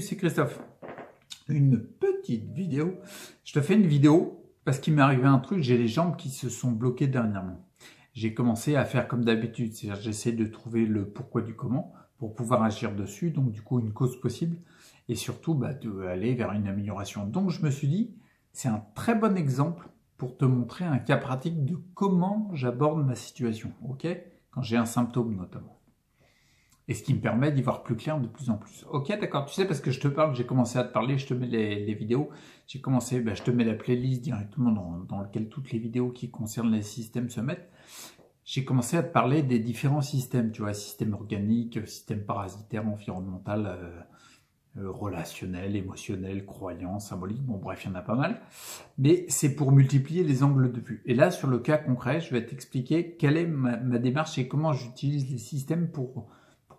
c'est Christophe. Une petite vidéo. Je te fais une vidéo parce qu'il m'est arrivé un truc, j'ai les jambes qui se sont bloquées dernièrement. J'ai commencé à faire comme d'habitude, c'est-à-dire j'essaie de trouver le pourquoi du comment pour pouvoir agir dessus, donc du coup une cause possible et surtout d'aller vers une amélioration. Donc je me suis dit, c'est un très bon exemple pour te montrer un cas pratique de comment j'aborde ma situation, ok? Quand j'ai un symptôme notamment. Et ce qui me permet d'y voir plus clair de plus en plus. Ok, d'accord, tu sais, parce que je te parle, j'ai commencé à te parler, je te mets les vidéos, j'ai commencé, je te mets la playlist directement dans laquelle toutes les vidéos qui concernent les systèmes se mettent. J'ai commencé à te parler des différents systèmes, tu vois, système organique, système parasitaire, environnemental, relationnel, émotionnel, croyant, symbolique, bon bref, il y en a pas mal. Mais c'est pour multiplier les angles de vue. Et là, sur le cas concret, je vais t'expliquer quelle est ma démarche et comment j'utilise les systèmes pour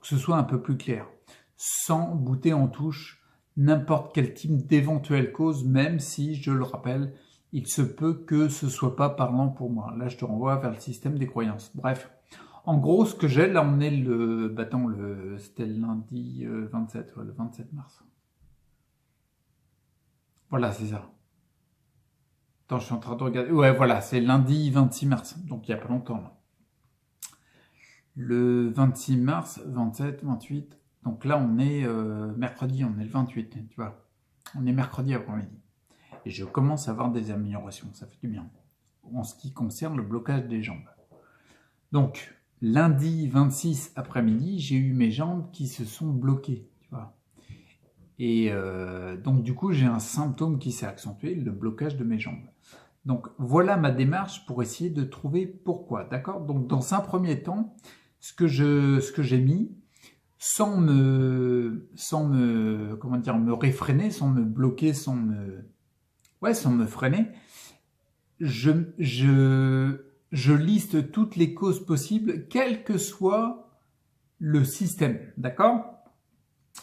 que ce soit un peu plus clair, sans bouter en touche n'importe quel type d'éventuelle cause, même si, je le rappelle, il se peut que ce soit pas parlant pour moi. Là, je te renvoie vers le système des croyances. Bref, en gros, ce que j'ai, là, on est c'était le lundi 27, ouais, le 27 mars. Voilà, c'est ça. Attends, je suis en train de regarder. Ouais, voilà, c'est lundi 26 mars, donc il n'y a pas longtemps, là. Le 26 mars, 27, 28. Donc là, on est mercredi, on est le 28, tu vois. On est mercredi après-midi. Et je commence à avoir des améliorations, ça fait du bien. En ce qui concerne le blocage des jambes. Donc, lundi 26 après-midi, j'ai eu mes jambes qui se sont bloquées, tu vois. Et donc, du coup, j'ai un symptôme qui s'est accentué, le blocage de mes jambes. Donc, voilà ma démarche pour essayer de trouver pourquoi, d'accord? Donc, dans un premier temps, ce que j'ai mis, sans me réfréner, sans me bloquer, sans me freiner, je liste toutes les causes possibles, quel que soit le système, d'accord?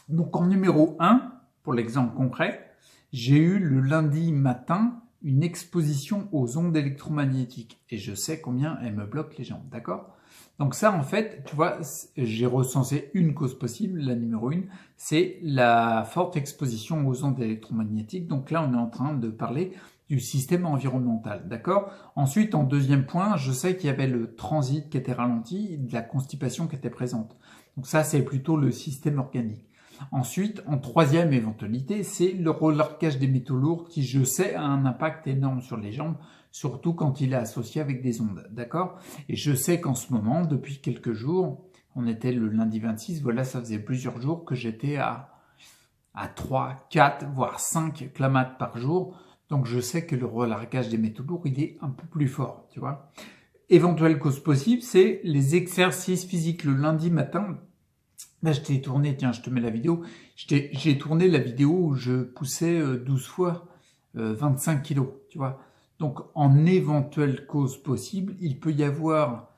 Donc en numéro 1, pour l'exemple concret, j'ai eu le lundi matin une exposition aux ondes électromagnétiques et je sais combien elles me bloquent les jambes, d'accord? Donc ça, en fait, tu vois, j'ai recensé une cause possible, la numéro 1, c'est la forte exposition aux ondes électromagnétiques. Donc là, on est en train de parler du système environnemental, d'accord? Ensuite, en deuxième point, je sais qu'il y avait le transit qui était ralenti, de la constipation qui était présente. Donc ça, c'est plutôt le système organique. Ensuite, en troisième éventualité, c'est le relargage des métaux lourds qui, je sais, a un impact énorme sur les jambes, surtout quand il est associé avec des ondes, d'accord? Et je sais qu'en ce moment, depuis quelques jours, on était le lundi 26, voilà, ça faisait plusieurs jours que j'étais à 3, 4, voire 5 clamates par jour, donc je sais que le relargage des métaux lourds, il est un peu plus fort, tu vois? Éventuelle cause possible, c'est les exercices physiques le lundi matin. Là, je t'ai tourné, tiens, je te mets la vidéo. J'ai tourné la vidéo où je poussais 12 fois 25 kilos, tu vois. Donc, en éventuelle cause possible, il peut y avoir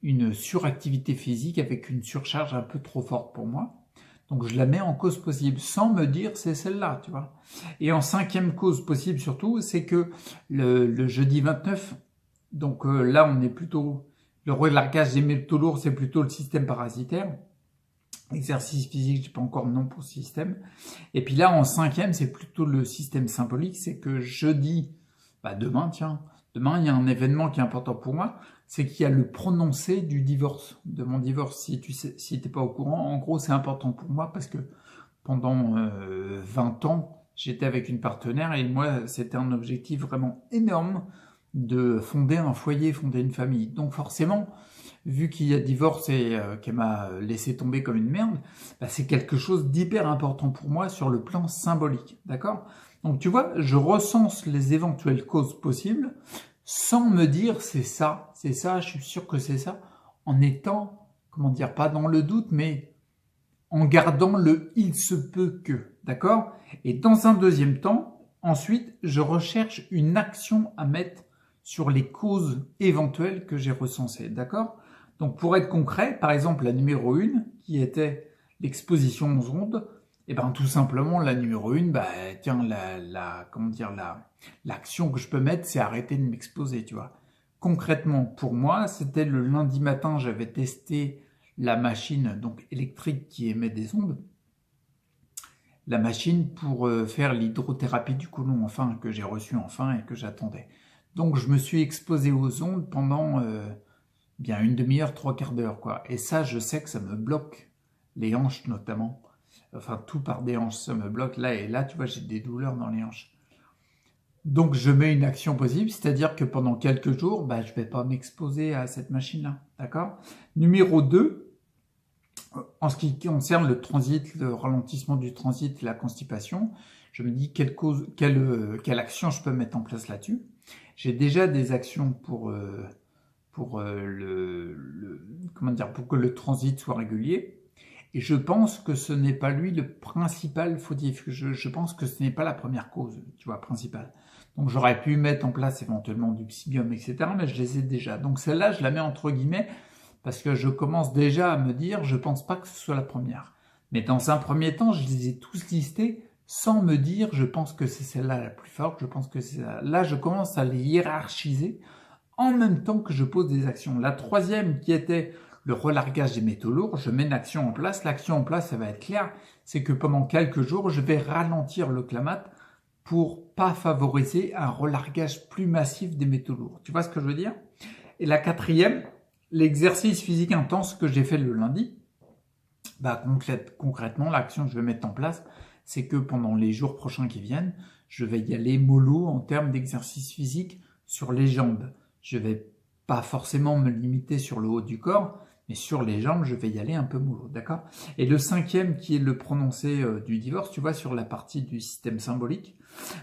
une suractivité physique avec une surcharge un peu trop forte pour moi. Donc, je la mets en cause possible sans me dire c'est celle-là, tu vois. Et en cinquième cause possible surtout, c'est que le jeudi 29, donc là, on est plutôt... Le relargage des métaux lourds, c'est plutôt le système parasitaire. Exercice physique, j'ai pas encore de nom pour ce système. Et puis là, en cinquième, c'est plutôt le système symbolique, c'est que jeudi, demain, il y a un événement qui est important pour moi, c'est qu'il y a le prononcé du divorce, de mon divorce. Si t'es pas au courant, en gros, c'est important pour moi parce que pendant 20 ans, j'étais avec une partenaire et moi, c'était un objectif vraiment énorme de fonder un foyer, fonder une famille. Donc forcément, vu qu'il y a divorce et qu'elle m'a laissé tomber comme une merde, c'est quelque chose d'hyper important pour moi sur le plan symbolique, d'accord? Donc tu vois, je recense les éventuelles causes possibles sans me dire c'est ça, je suis sûr que c'est ça, en étant, pas dans le doute, mais en gardant le il se peut que, d'accord? Et dans un deuxième temps, ensuite, je recherche une action à mettre sur les causes éventuelles que j'ai recensées, d'accord? Donc pour être concret, par exemple la numéro 1, qui était l'exposition aux ondes, tout simplement la numéro 1, l'action que je peux mettre, c'est arrêter de m'exposer, tu vois. Concrètement, pour moi, c'était le lundi matin, j'avais testé la machine donc électrique qui émet des ondes. la machine pour faire l'hydrothérapie du côlon, enfin, que j'ai reçue enfin et que j'attendais. Donc je me suis exposé aux ondes pendant bien une demi-heure, trois quarts d'heure, quoi. Et ça, je sais que ça me bloque, les hanches notamment. Enfin, tout par des hanches, ça me bloque là et là, tu vois, j'ai des douleurs dans les hanches. Donc je mets une action possible, c'est-à-dire que pendant quelques jours, bah, je ne vais pas m'exposer à cette machine-là, d'accord? Numéro 2, en ce qui concerne le transit, le ralentissement du transit, la constipation, je me dis quelle action je peux mettre en place là-dessus. J'ai déjà des actions pour comment dire, pour que le transit soit régulier. Et je pense que ce n'est pas lui le principal fautif. Je pense que ce n'est pas la première cause, tu vois, principale. Donc j'aurais pu mettre en place éventuellement du Psybium, etc. Mais je les ai déjà. Donc celle-là, je la mets entre guillemets parce que je commence déjà à me dire, je pense pas que ce soit la première. Mais dans un premier temps, je les ai tous listés sans me dire, je pense que c'est celle-là la plus forte, je pense que c'est celle-là. Là, je commence à les hiérarchiser en même temps que je pose des actions. La troisième qui était le relargage des métaux lourds, je mets une action en place. L'action en place, ça va être clair, c'est que pendant quelques jours, je vais ralentir le clamate pour pas favoriser un relargage plus massif des métaux lourds. Tu vois ce que je veux dire? Et la quatrième, l'exercice physique intense que j'ai fait le lundi, bah, concrètement, l'action que je vais mettre en place, c'est que pendant les jours prochains qui viennent, je vais y aller mollo en termes d'exercice physique sur les jambes. Je vais pas forcément me limiter sur le haut du corps, mais sur les jambes, je vais y aller un peu mollo, d'accord? Et le cinquième, qui est le prononcé du divorce, tu vois, sur la partie du système symbolique,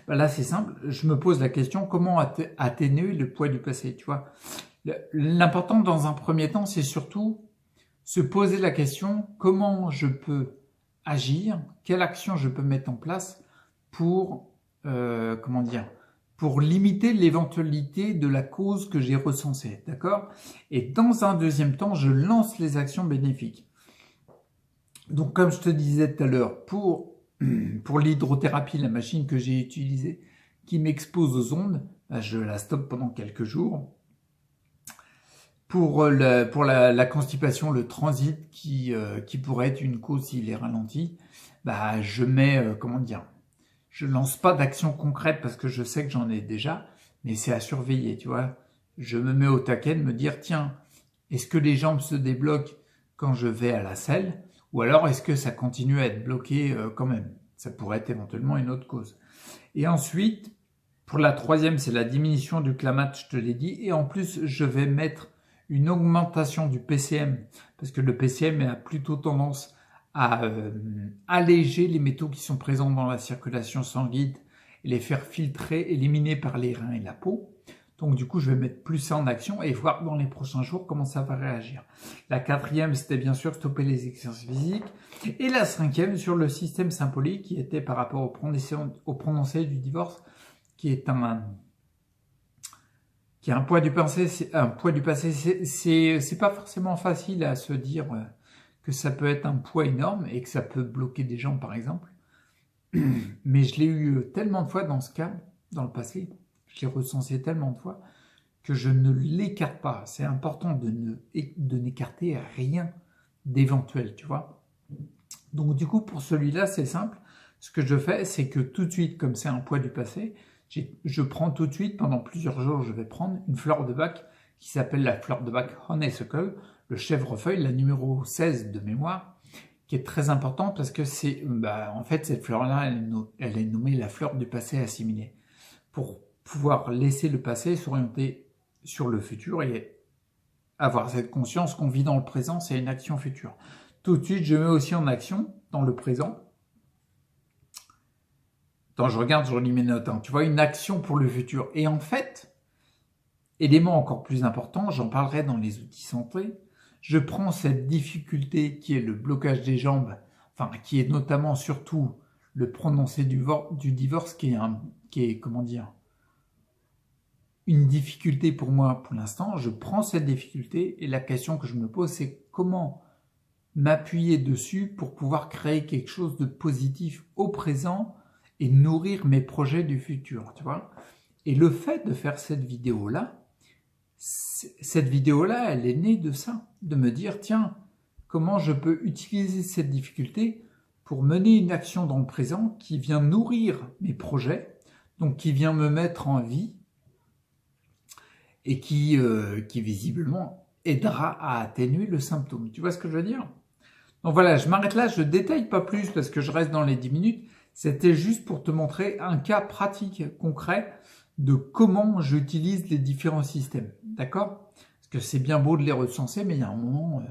bah là c'est simple, je me pose la question, comment atténuer le poids du passé, tu vois? L'important dans un premier temps, c'est surtout se poser la question, comment je peux agir, quelle action je peux mettre en place pour, comment dire, pour limiter l'éventualité de la cause que j'ai recensée, d'accord? Et dans un deuxième temps, je lance les actions bénéfiques. Donc, comme je te disais tout à l'heure, pour l'hydrothérapie, la machine que j'ai utilisée, qui m'expose aux ondes, bah, je la stoppe pendant quelques jours. Pour la constipation, le transit qui pourrait être une cause s'il est ralenti, bah, je mets, comment dire, je lance pas d'action concrète parce que je sais que j'en ai déjà, mais c'est à surveiller, tu vois. Je me mets au taquet de me dire, tiens, est-ce que les jambes se débloquent quand je vais à la selle, ou alors est-ce que ça continue à être bloqué quand même? Ça pourrait être éventuellement une autre cause. Et ensuite, pour la troisième, c'est la diminution du clamate, je te l'ai dit, et en plus, je vais mettre une augmentation du PCM, parce que le PCM a plutôt tendance à alléger les métaux qui sont présents dans la circulation sanguine et les faire filtrer, éliminer par les reins et la peau. Donc du coup, je vais mettre plus ça en action et voir dans les prochains jours comment ça va réagir. La quatrième, c'était bien sûr stopper les exercices physiques. Et la cinquième, sur le système symbolique, qui était par rapport au prononcé du divorce, qui est un poids du passé, c'est pas forcément facile à se dire que ça peut être un poids énorme et que ça peut bloquer des gens par exemple. Mais je l'ai eu tellement de fois dans ce cas, dans le passé, je l'ai recensé tellement de fois que je ne l'écarte pas. C'est important de n'écarter rien d'éventuel, tu vois. Donc du coup, pour celui-là, c'est simple. Ce que je fais, c'est que tout de suite, comme c'est un poids du passé, je prends tout de suite, pendant plusieurs jours, je vais prendre une fleur de bac qui s'appelle la fleur de bac Honeysuckle, le chèvrefeuille, la numéro 16 de mémoire, qui est très importante parce que c'est, en fait, cette fleur-là, elle est nommée la fleur du passé assimilé. Pour pouvoir laisser le passé s'orienter sur le futur et avoir cette conscience qu'on vit dans le présent, c'est une action future. Tout de suite, je mets aussi en action, dans le présent, quand je regarde, je relis mes notes, hein, tu vois, une action pour le futur. Et en fait, élément encore plus important, j'en parlerai dans les outils santé, je prends cette difficulté qui est le blocage des jambes, enfin, qui est notamment surtout le prononcé du divorce, qui est, comment dire, une difficulté pour moi pour l'instant. Je prends cette difficulté et la question que je me pose, c'est comment m'appuyer dessus pour pouvoir créer quelque chose de positif au présent et nourrir mes projets du futur, tu vois. Et le fait de faire cette vidéo-là, elle est née de ça, de me dire, tiens, comment je peux utiliser cette difficulté pour mener une action dans le présent qui vient nourrir mes projets, donc qui vient me mettre en vie et qui visiblement aidera à atténuer le symptôme. Tu vois ce que je veux dire? Donc voilà, je m'arrête là, je ne détaille pas plus parce que je reste dans les 10 minutes. C'était juste pour te montrer un cas pratique, concret, de comment j'utilise les différents systèmes. D'accord? Parce que c'est bien beau de les recenser, mais il y a un moment,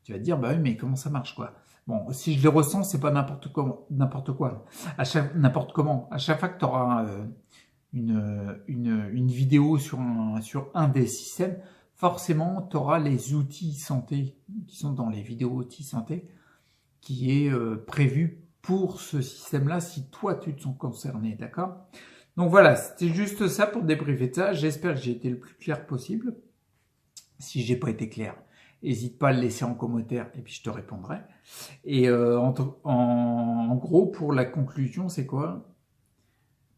tu vas te dire, bah oui, mais comment ça marche, quoi? Bon, si je les recense, c'est pas n'importe quoi. N'importe comment. À chaque fois que tu auras une vidéo sur un des systèmes, forcément, tu auras les outils santé qui sont dans les vidéos outils santé qui est prévu pour ce système-là si toi tu te sens concerné, d'accord? Donc voilà, c'était juste ça pour débriefer de ça. J'espère que j'ai été le plus clair possible. Si j'ai pas été clair, n'hésite pas à le laisser en commentaire et puis je te répondrai. Et en gros, pour la conclusion, c'est quoi?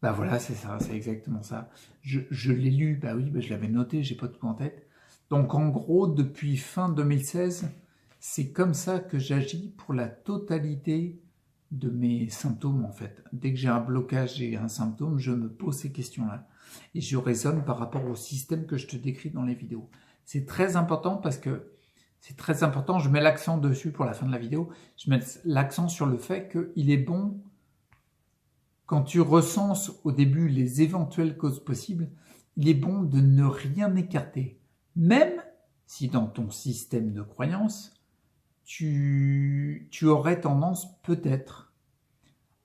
Bah voilà, c'est ça, c'est exactement ça. Je l'ai lu, bah oui, bah je l'avais noté, j'ai pas tout en tête. Donc en gros, depuis fin 2016, c'est comme ça que j'agis pour la totalité de mes symptômes en fait. Dès que j'ai un blocage et un symptôme, je me pose ces questions-là. Et je raisonne par rapport au système que je te décris dans les vidéos. C'est très important parce que c'est très important, je mets l'accent dessus pour la fin de la vidéo, je mets l'accent sur le fait qu'il est bon, quand tu recenses au début les éventuelles causes possibles, il est bon de ne rien écarter. Même si dans ton système de croyance, tu aurais tendance peut-être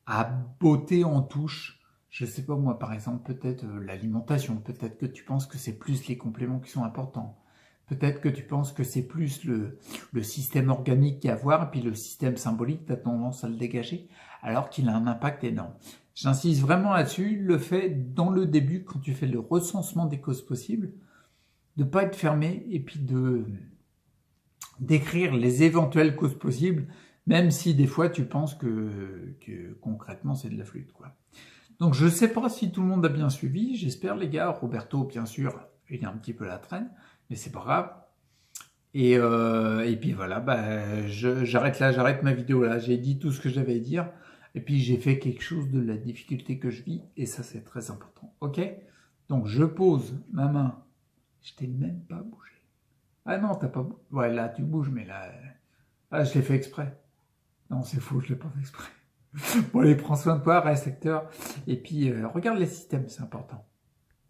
à botter en touche, je sais pas moi, par exemple, peut-être l'alimentation, peut-être que tu penses que c'est plus les compléments qui sont importants, peut-être que tu penses que c'est plus le système organique qu'il y a à voir, et puis le système symbolique, tu as tendance à le dégager, alors qu'il a un impact énorme. J'insiste vraiment là-dessus, le fait, dans le début, quand tu fais le recensement des causes possibles, de ne pas être fermé, et puis d'écrire les éventuelles causes possibles, même si des fois tu penses que concrètement c'est de la flûte, quoi. Donc je ne sais pas si tout le monde a bien suivi, j'espère les gars. Roberto, bien sûr, il est un petit peu la traîne, mais c'est pas grave. Et puis voilà, bah, j'arrête là, j'arrête ma vidéo là, j'ai dit tout ce que j'avais à dire, et puis j'ai fait quelque chose de la difficulté que je vis, et ça c'est très important, ok? Donc je pose ma main, je t'ai même pas bougé. Ah non, t'as pas bougé. Ouais, là tu bouges, mais là, je l'ai fait exprès. Non, c'est faux, je l'ai pas fait exprès. Bon allez, prends soin de toi, reste acteur, et puis regarde les systèmes, c'est important.